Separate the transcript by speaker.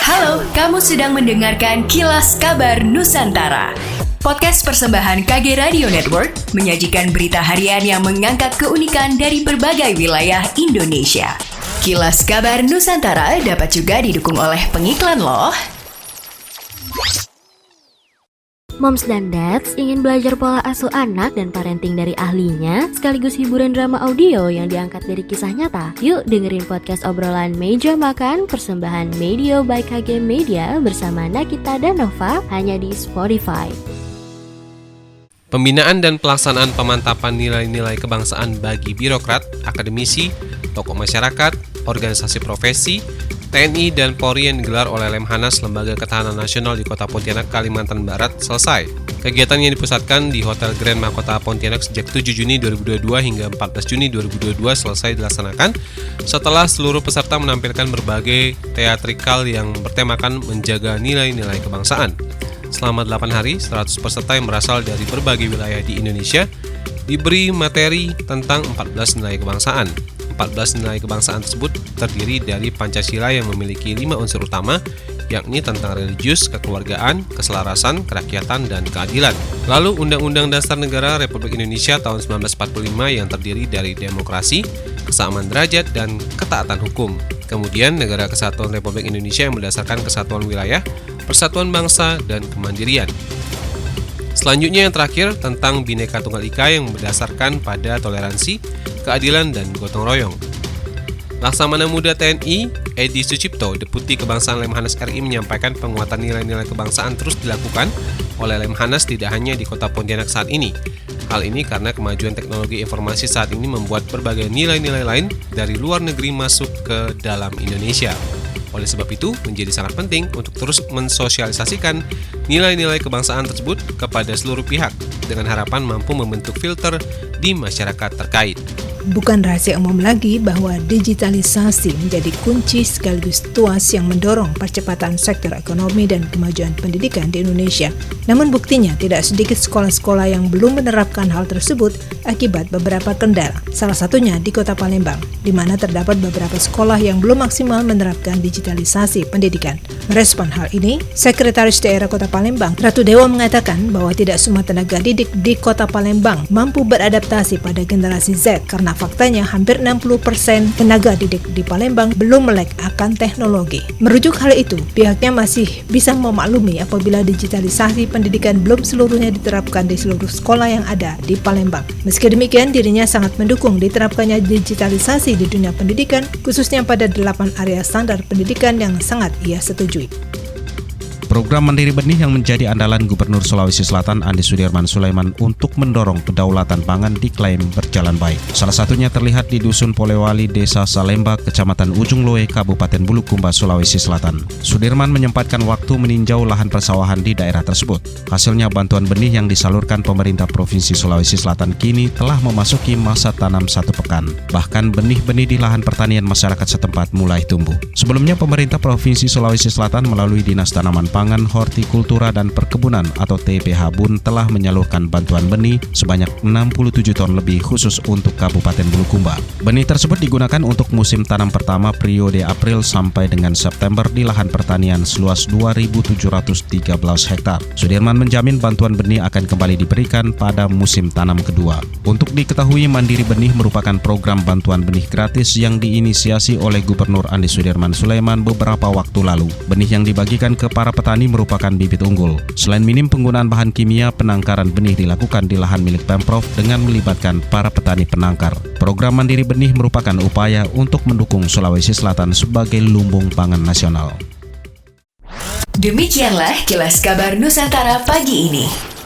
Speaker 1: Halo, kamu sedang mendengarkan Kilas Kabar Nusantara. Podcast persembahan KG Radio Network menyajikan berita harian yang mengangkat keunikan dari berbagai wilayah Indonesia. Kilas Kabar Nusantara dapat juga didukung oleh pengiklan loh.
Speaker 2: Moms dan dads ingin belajar pola asuh anak dan parenting dari ahlinya, sekaligus hiburan drama audio yang diangkat dari kisah nyata? Yuk dengerin podcast obrolan Meja Makan persembahan Medio by KG Media bersama Nakita dan Nova hanya di Spotify.
Speaker 3: Pembinaan dan pelaksanaan pemantapan nilai-nilai kebangsaan bagi birokrat, akademisi, tokoh masyarakat, organisasi profesi, TNI dan Polri yang digelar oleh Lemhanas Lembaga Ketahanan Nasional di Kota Pontianak, Kalimantan Barat selesai. Kegiatan yang dipusatkan di Hotel Grand Mahkota Pontianak sejak 7 Juni 2022 hingga 14 Juni 2022 selesai dilaksanakan setelah seluruh peserta menampilkan berbagai teatrikal yang bertemakan menjaga nilai-nilai kebangsaan. Selama 8 hari, 100 peserta yang berasal dari berbagai wilayah di Indonesia diberi materi tentang 14 nilai kebangsaan. 14 nilai kebangsaan tersebut terdiri dari Pancasila yang memiliki 5 unsur utama, yakni tentang religius, kekeluargaan, keselarasan, kerakyatan, dan keadilan. Lalu Undang-Undang Dasar Negara Republik Indonesia tahun 1945 yang terdiri dari demokrasi, kesamaan derajat, dan ketaatan hukum. Kemudian Negara Kesatuan Republik Indonesia yang berdasarkan kesatuan wilayah, persatuan bangsa, dan kemandirian. Selanjutnya yang terakhir tentang Bhinneka Tunggal Ika yang berdasarkan pada toleransi, keadilan, dan gotong royong. Laksamana Muda TNI, Edi Sucipto, Deputi Kebangsaan Lemhanas RI menyampaikan penguatan nilai-nilai kebangsaan terus dilakukan oleh Lemhanas tidak hanya di Kota Pontianak saat ini. Hal ini karena kemajuan teknologi informasi saat ini membuat berbagai nilai-nilai lain dari luar negeri masuk ke dalam Indonesia. Oleh sebab itu, menjadi sangat penting untuk terus mensosialisasikan nilai-nilai kebangsaan tersebut kepada seluruh pihak dengan harapan mampu membentuk filter di masyarakat terkait.
Speaker 4: Bukan rahasia umum lagi bahwa digitalisasi menjadi kunci sekaligus tuas yang mendorong percepatan sektor ekonomi dan kemajuan pendidikan di Indonesia. Namun buktinya tidak sedikit sekolah-sekolah yang belum menerapkan hal tersebut akibat beberapa kendala. Salah satunya di Kota Palembang, di mana terdapat beberapa sekolah yang belum maksimal menerapkan digitalisasi pendidikan. Merespon hal ini, Sekretaris Daerah Kota Palembang, Ratu Dewa mengatakan bahwa tidak semua tenaga didik di Kota Palembang mampu beradaptasi pada generasi Z karena faktanya hampir 60% tenaga didik di Palembang belum melek akan teknologi. Merujuk hal itu, pihaknya masih bisa memaklumi apabila digitalisasi pendidikan belum seluruhnya diterapkan di seluruh sekolah yang ada di Palembang. Meski demikian, dirinya sangat mendukung diterapkannya digitalisasi di dunia pendidikan, khususnya pada 8 area standar pendidikan yang sangat ia setujui.
Speaker 5: Program Mandiri Benih yang menjadi andalan Gubernur Sulawesi Selatan Andi Sudirman Sulaiman untuk mendorong kedaulatan pangan diklaim berjalan baik. Salah satunya terlihat di Dusun Polewali, Desa Salemba, Kecamatan Ujung Loe, Kabupaten Bulukumba, Sulawesi Selatan. Sudirman menyempatkan waktu meninjau lahan persawahan di daerah tersebut. Hasilnya bantuan benih yang disalurkan pemerintah Provinsi Sulawesi Selatan kini telah memasuki masa tanam 1 pekan. Bahkan benih-benih di lahan pertanian masyarakat setempat mulai tumbuh. Sebelumnya pemerintah Provinsi Sulawesi Selatan melalui Dinas Tanaman Pangan, Hortikultura dan Perkebunan atau TPH BUN telah menyalurkan bantuan benih sebanyak 67 ton lebih khusus untuk Kabupaten Bulukumba. Benih tersebut digunakan untuk musim tanam pertama periode April sampai dengan September di lahan pertanian seluas 2.713 hektar. Sudirman menjamin bantuan benih akan kembali diberikan pada musim tanam kedua. Untuk diketahui, Mandiri Benih merupakan program bantuan benih gratis yang diinisiasi oleh Gubernur Andi Sudirman Sulaiman beberapa waktu lalu. Benih yang dibagikan ke para petani merupakan bibit unggul. Selain minim penggunaan bahan kimia, penangkaran benih dilakukan di lahan milik Pemprov dengan melibatkan para petani penangkar. Program Mandiri Benih merupakan upaya untuk mendukung Sulawesi Selatan sebagai lumbung pangan nasional.
Speaker 1: Demikianlah Kilas Kabar Nusantara pagi ini.